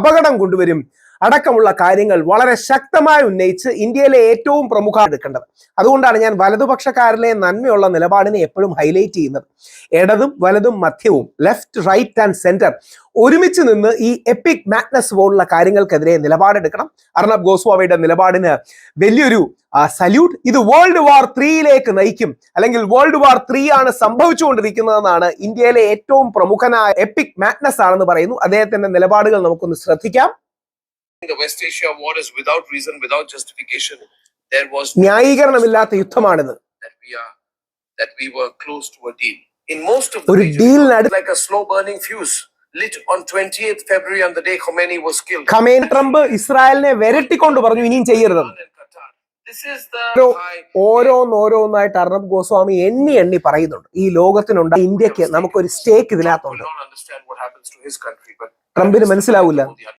അപകടം കൊണ്ടുവരും അടക്കമുള്ള കാര്യങ്ങൾ വളരെ ശക്തമായി ഉന്നയിച്ച് ഇന്ത്യയിലെ ഏറ്റവും പ്രമുഖ എടുക്കേണ്ടത്. അതുകൊണ്ടാണ് ഞാൻ വലതുപക്ഷക്കാരിലെ നന്മയുള്ള നിലപാടിനെ എപ്പോഴും ഹൈലൈറ്റ് ചെയ്യുന്നത്. ഇടതും വലതും മധ്യവും, ലെഫ്റ്റ്, റൈറ്റ് ആൻഡ് സെന്റർ ഒരുമിച്ച് നിന്ന് ഈ എപ്പിക് മാഡ്നസ് പോലുള്ള കാര്യങ്ങൾക്കെതിരെ നിലപാടെടുക്കണം. അർണബ് ഗോസ്വാമിയുടെ നിലപാടിന് വലിയൊരു സല്യൂട്ട്. ഇത് വേൾഡ് വാർ 3 നയിക്കും, അല്ലെങ്കിൽ വേൾഡ് വാർ 3 ആണ് സംഭവിച്ചുകൊണ്ടിരിക്കുന്നതെന്നാണ് ഇന്ത്യയിലെ ഏറ്റവും പ്രമുഖനായ എപ്പിക് മാഡ്നസ് ആണെന്ന് പറയുന്നു. അദ്ദേഹത്തിന്റെ നിലപാടുകൾ നമുക്കൊന്ന് ശ്രദ്ധിക്കാം. The West Asia war is without reason, without justification. There was ന്യായീകരണമില്ലാത്ത യുദ്ധമാണിത്. That we were close to a deal. In most of the ഒരു deal like a slow burning fuse lit on 28th February on the day Khomeini was killed. Trump ഇസ്രായേലിനെ വിരട്ടിക്കൊണ്ട് പറഞ്ഞു ഇനിയും ചെയ്യരുതെന്ന്. ഓരോന്നായിട്ട് അർണബ് ഗോസ്വാമി എണ്ണി പറയുന്നുണ്ട്. ഈ ലോകത്തിനുണ്ട് ഇന്ത്യക്ക് നമുക്കൊരു സ്റ്റേക്ക് ഇതിനകത്തുണ്ട്. ട്രംപിന് മനസ്സിലാവില്ല.